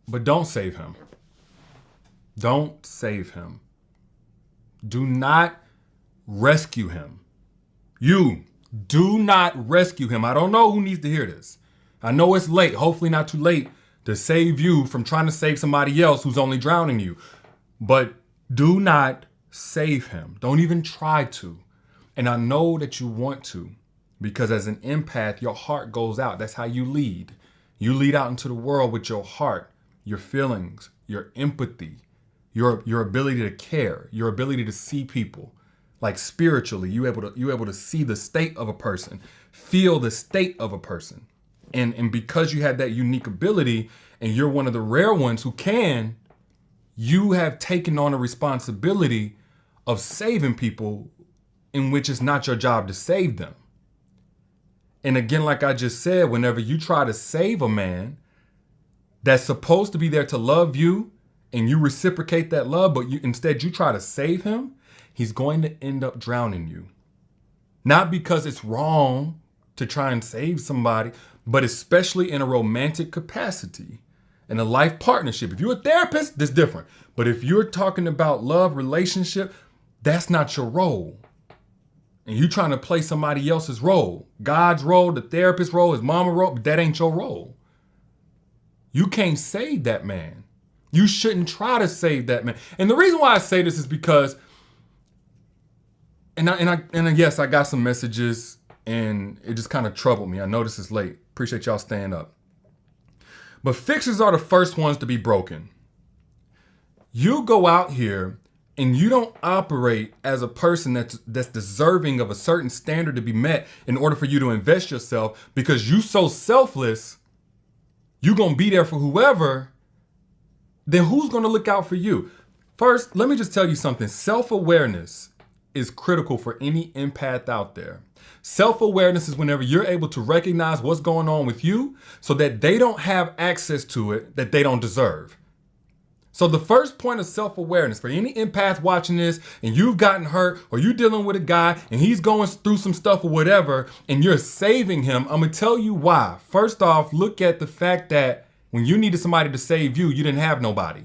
But don't save him. Don't save him. Do not rescue him. You do not rescue him. I don't know who needs to hear this. I know it's late, hopefully not too late to save you from trying to save somebody else who's only drowning you. But do not save him. Don't even try to. And I know that you want to, because as an empath, your heart goes out. That's how you lead. You lead out into the world with your heart, your feelings, your empathy, your ability to care, your ability to see people. Like spiritually, you able to see the state of a person, feel the state of a person. And because you have that unique ability, and you're one of the rare ones who can, you have taken on a responsibility of saving people in which it's not your job to save them. And again, like I just said, whenever you try to save a man that's supposed to be there to love you, and you reciprocate that love, but instead you try to save him, he's going to end up drowning you. Not because it's wrong to try and save somebody, but especially in a romantic capacity, in a life partnership. If you're a therapist, that's different. But if you're talking about love, relationship, that's not your role. And you trying to play somebody else's role, God's role, the therapist's role, his mama role, but that ain't your role. You can't save that man. You shouldn't try to save that man. And the reason why I say this is because, and yes, I got some messages and it just kind of troubled me. I know this is late. Appreciate y'all staying up. But fixers are the first ones to be broken. You go out here and you don't operate as a person that's deserving of a certain standard to be met in order for you to invest yourself, because you so selfless, you're going to be there for whoever, then who's going to look out for you? First, let me just tell you something. Self-awareness is critical for any empath out there. Self-awareness is whenever you're able to recognize what's going on with you so that they don't have access to it that they don't deserve. So the first point of self-awareness for any empath watching this, and you've gotten hurt, or you're dealing with a guy and he's going through some stuff or whatever, and you're saving him, I'm going to tell you why. First off, look at the fact that when you needed somebody to save you, you didn't have nobody.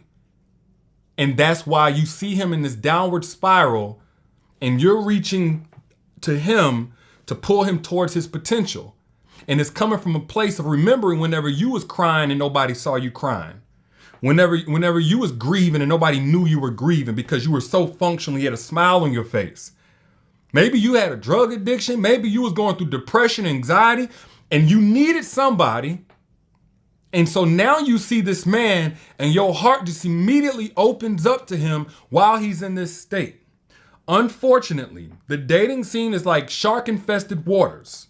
And that's why you see him in this downward spiral, and you're reaching to him to pull him towards his potential. And it's coming from a place of remembering whenever you was crying and nobody saw you crying. Whenever you was grieving and nobody knew you were grieving because you were so functional, you had a smile on your face. Maybe you had a drug addiction. Maybe you was going through depression, anxiety, and you needed somebody. And so now you see this man and your heart just immediately opens up to him while he's in this state. Unfortunately, the dating scene is like shark-infested waters.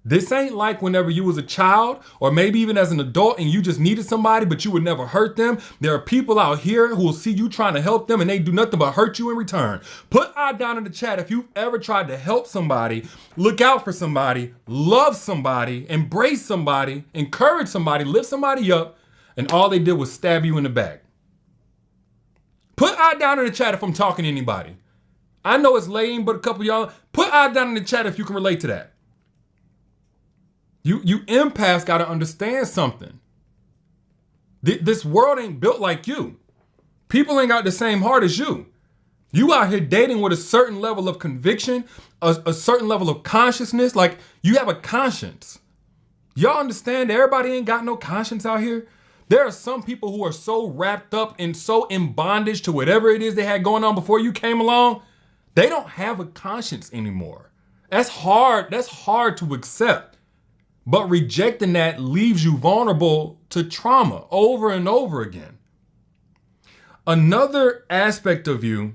This ain't like whenever you was a child or maybe even as an adult and you just needed somebody but you would never hurt them. There are people out here who will see you trying to help them and they do nothing but hurt you in return. Put I down in the chat if you've ever tried to help somebody, look out for somebody, love somebody, embrace somebody, encourage somebody, lift somebody up, and all they did was stab you in the back. Put I down in the chat if I'm talking to anybody. I know it's lame, but a couple of y'all, put I down in the chat if you can relate to that. You empaths got to understand something. This world ain't built like you. People ain't got the same heart as you. You out here dating with a certain level of conviction, a certain level of consciousness. Like you have a conscience. Y'all understand everybody ain't got no conscience out here? There are some people who are so wrapped up and so in bondage to whatever it is they had going on before you came along. They don't have a conscience anymore. That's hard. That's hard to accept. But rejecting that leaves you vulnerable to trauma over and over again. Another aspect of you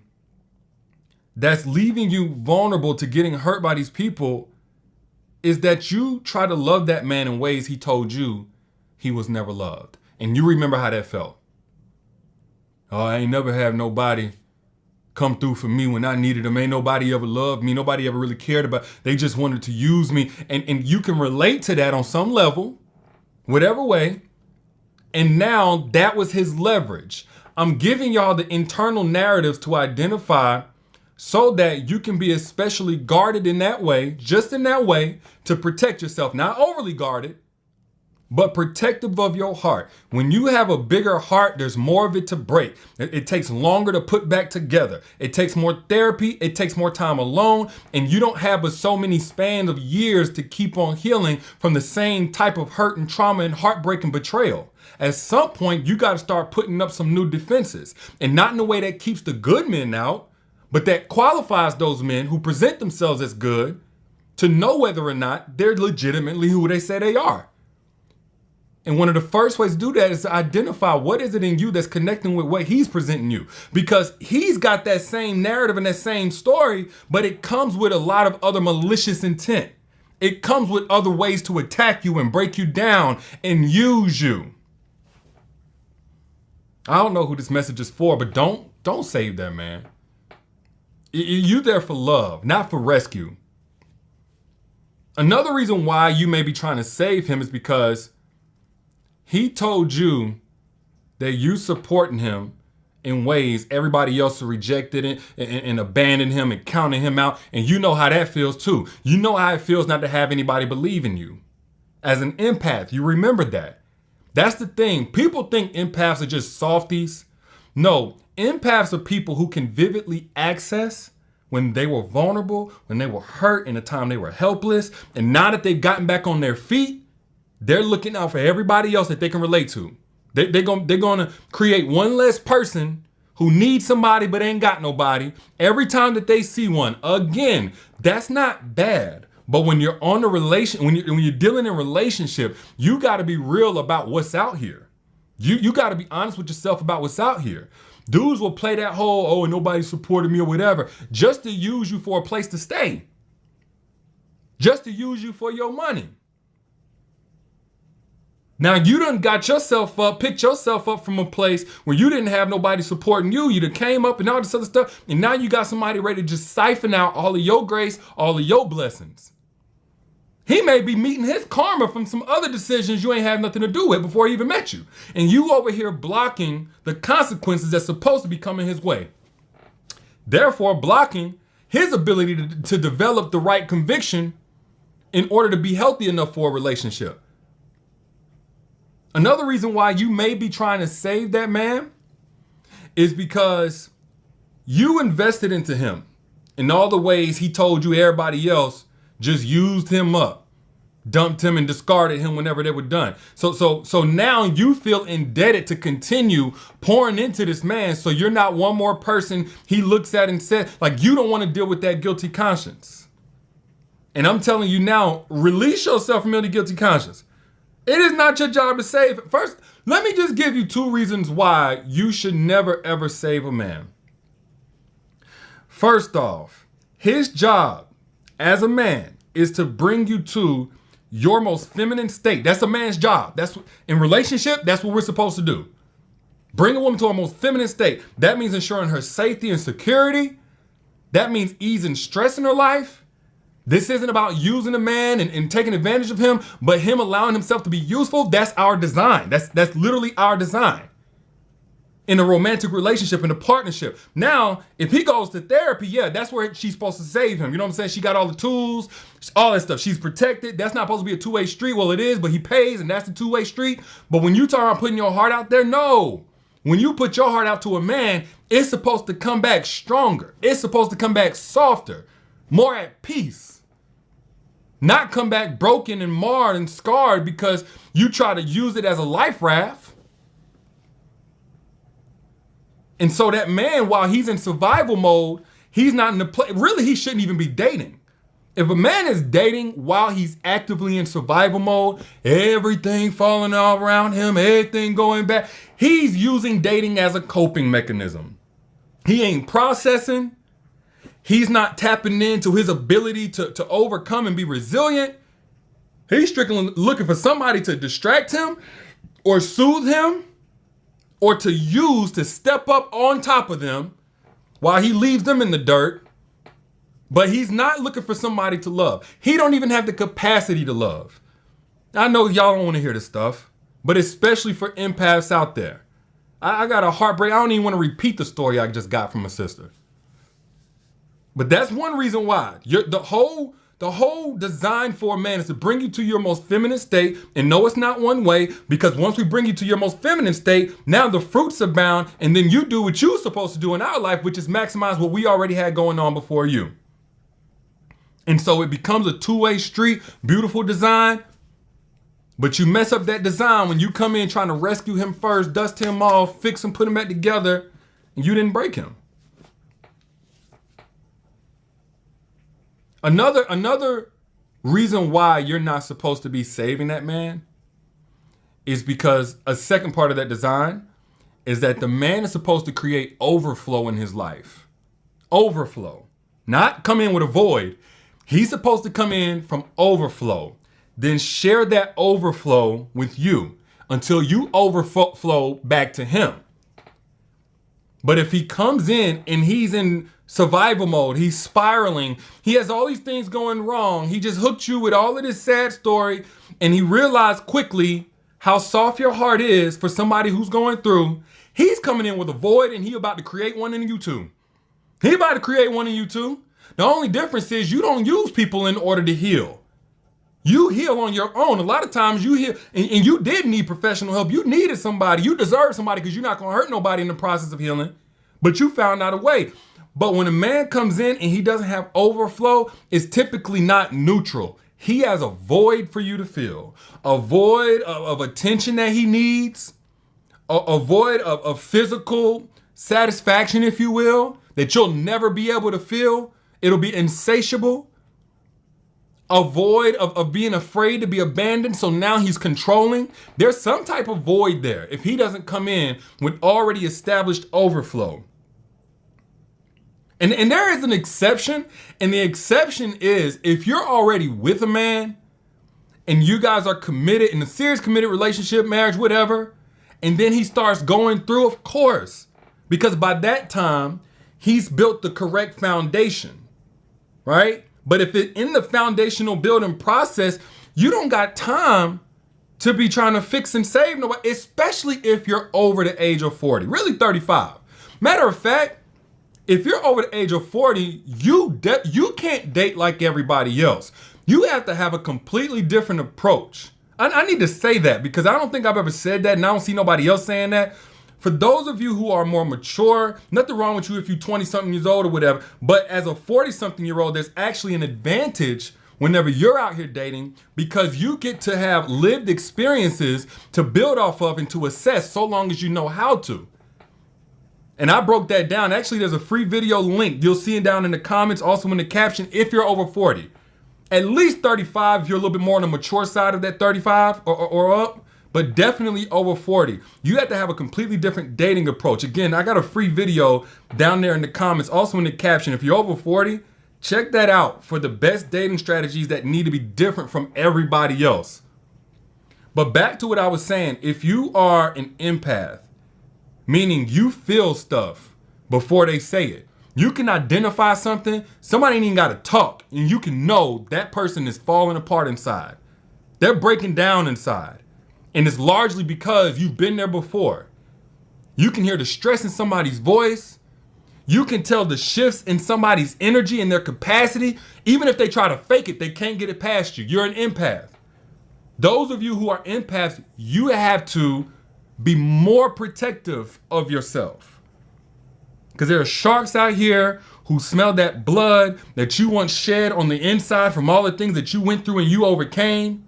that's leaving you vulnerable to getting hurt by these people is that you try to love that man in ways he told you he was never loved. And you remember how that felt. Oh, I ain't never have nobody come through for me when I needed them. Ain't nobody ever loved me. Nobody ever really cared about. They just wanted to use me. And you can relate to that on some level, whatever way. And now that was his leverage. I'm giving y'all the internal narratives to identify so that you can be especially guarded in that way, just in that way, to protect yourself. Not overly guarded, but protective of your heart. When you have a bigger heart, there's more of it to break. It takes longer to put back together. It takes more therapy. It takes more time alone. And you don't have but so many spans of years to keep on healing from the same type of hurt and trauma and heartbreak and betrayal. At some point, you got to start putting up some new defenses, and not in a way that keeps the good men out, but that qualifies those men who present themselves as good to know whether or not they're legitimately who they say they are. And one of the first ways to do that is to identify what is it in you that's connecting with what he's presenting you. Because he's got that same narrative and that same story, but it comes with a lot of other malicious intent. It comes with other ways to attack you and break you down and use you. I don't know who this message is for, but don't save that man. You're there for love, not for rescue. Another reason why you may be trying to save him is because he told you that you supporting him in ways everybody else rejected it and abandoned him and counted him out. And you know how that feels too. You know how it feels not to have anybody believe in you. As an empath, you remember that. That's the thing. People think empaths are just softies. No, empaths are people who can vividly access when they were vulnerable, when they were hurt, in the time they were helpless. And now that they've gotten back on their feet, they're looking out for everybody else that they can relate to. They're gonna create one less person who needs somebody but ain't got nobody every time that they see one. Again, that's not bad. But when you're on when you're dealing in relationship, you got to be real about what's out here. You got to be honest with yourself about what's out here. Dudes will play that whole, oh, nobody supported me or whatever, just to use you for a place to stay. Just to use you for your money. Now you done got yourself up, picked yourself up from a place where you didn't have nobody supporting you. You done came up and all this other stuff. And now you got somebody ready to just siphon out all of your grace, all of your blessings. He may be meeting his karma from some other decisions you ain't had nothing to do with before he even met you. And you over here blocking the consequences that's supposed to be coming his way. Therefore, blocking his ability to develop the right conviction in order to be healthy enough for a relationship. Another reason why you may be trying to save that man is because you invested into him in all the ways he told you everybody else just used him up, dumped him and discarded him whenever they were done. So now you feel indebted to continue pouring into this man, so you're not one more person he looks at and says, like, you don't want to deal with that guilty conscience. And I'm telling you now, release yourself from any guilty conscience. It is not your job to save. First, let me just give you 2 reasons why you should never ever save a man. First off, his job as a man is to bring you to your most feminine state. That's a man's job. That's in relationship, that's what we're supposed to do. Bring a woman to her most feminine state. That means ensuring her safety and security. That means easing stress in her life. This isn't about using a man and taking advantage of him, but him allowing himself to be useful. That's our design. That's literally our design. In a romantic relationship, in a partnership. Now, if he goes to therapy, yeah, that's where she's supposed to save him. You know what I'm saying? She got all the tools, all that stuff. She's protected. That's not supposed to be a two-way street. Well, it is, but he pays, and that's the two-way street. But when you talk about putting your heart out there, no. When you put your heart out to a man, it's supposed to come back stronger. It's supposed to come back softer, more at peace. Not come back broken and marred and scarred because you try to use it as a life raft. And so that man, while he's in survival mode, he's not in the play. Really, he shouldn't even be dating. If a man is dating while he's actively in survival mode, everything falling all around him, everything going bad, he's using dating as a coping mechanism. He ain't processing. He's not tapping into his ability to overcome and be resilient. He's strictly looking for somebody to distract him or soothe him or to use to step up on top of them while he leaves them in the dirt. But he's not looking for somebody to love. He don't even have the capacity to love. I know y'all don't want to hear this stuff, but especially for empaths out there. I got a heartbreak. I don't even want to repeat the story I just got from my sister. But that's one reason why. The The whole design for a man is to bring you to your most feminine state. And no, it's not one way, because once we bring you to your most feminine state, now the fruits abound, and then you do what you're supposed to do in our life, which is maximize what we already had going on before you. And so it becomes a two-way street, beautiful design, but you mess up that design when you come in trying to rescue him first, dust him off, fix him, put him back together, and you didn't break him. Another reason why you're not supposed to be saving that man is because a second part of that design is that the man is supposed to create overflow in his life. Overflow. Not come in with a void. He's supposed to come in from overflow. Then share that overflow with you until you overflow back to him. But if he comes in and he's in survival mode, he's spiraling, he has all these things going wrong, he just hooked you with all of this sad story, and he realized quickly how soft your heart is for somebody who's going through, he's coming in with a void and he about to create one in you too. He about to create one in you too. The only difference is you don't use people in order to heal. You heal on your own. A lot of times you heal, and you did need professional help. You needed somebody. You deserve somebody because you're not going to hurt nobody in the process of healing. But you found out a way. But when a man comes in and he doesn't have overflow, it's typically not neutral. He has a void for you to fill. A void of attention that he needs. A void of physical satisfaction, if you will, that you'll never be able to fill. It'll be insatiable. A void of being afraid to be abandoned, so now he's controlling. There's some type of void there if he doesn't come in with already established overflow. And there is an exception, and the exception is if you're already with a man and you guys are committed in a serious committed relationship, marriage, whatever, and then he starts going through, of course, because by that time he's built the correct foundation, right? But if it in the foundational building process, you don't got time to be trying to fix and save nobody, especially if you're over the age of 40, really 35. Matter of fact, if you're over the age of 40, you can't date like everybody else. You have to have a completely different approach. I need to say that because I don't think I've ever said that, and I don't see nobody else saying that. For those of you who are more mature, nothing wrong with you if you're 20-something years old or whatever, but as a 40-something-year-old, there's actually an advantage whenever you're out here dating because you get to have lived experiences to build off of and to assess so long as you know how to. And I broke that down. Actually, there's a free video link. You'll see it down in the comments, also in the caption, if you're over 40. At least 35 if you're a little bit more on the mature side of that 35 or up. But definitely over 40. You have to have a completely different dating approach. Again, I got a free video down there in the comments, also in the caption. If you're over 40, check that out for the best dating strategies that need to be different from everybody else. But back to what I was saying, if you are an empath, meaning you feel stuff before they say it, you can identify something, somebody ain't even got to talk, and you can know that person is falling apart inside. They're breaking down inside. And it's largely because you've been there before. You can hear the stress in somebody's voice. You can tell the shifts in somebody's energy and their capacity. Even if they try to fake it, they can't get it past you. You're an empath. Those of you who are empaths, you have to be more protective of yourself. Because there are sharks out here who smell that blood that you once shed on the inside from all the things that you went through and you overcame.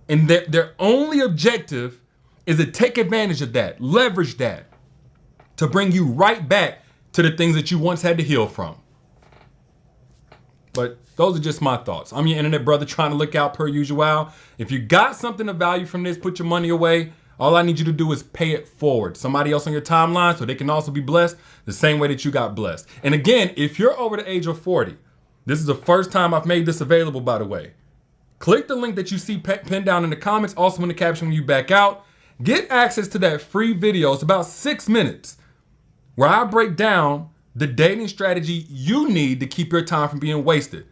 And their only objective is to take advantage of that, leverage that, to bring you right back to the things that you once had to heal from. But those are just my thoughts. I'm your internet brother trying to look out per usual. If you got something of value from this, put your money away. All I need you to do is pay it forward. Somebody else on your timeline so they can also be blessed the same way that you got blessed. And again, if you're over the age of 40, this is the first time I've made this available, by the way. Click the link that you see pinned down in the comments, also in the caption when you back out. Get access to that free video. It's about 6 minutes where I break down the dating strategy you need to keep your time from being wasted.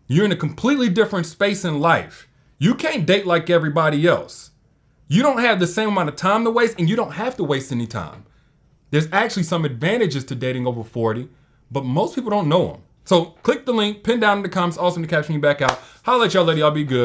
You're in a completely different space in life. You can't date like everybody else. You don't have the same amount of time to waste, and you don't have to waste any time. There's actually some advantages to dating over 40, but most people don't know them. So click the link, pin down in the comments, also in the caption, you back out. Holla at y'all, lady. Y'all be good.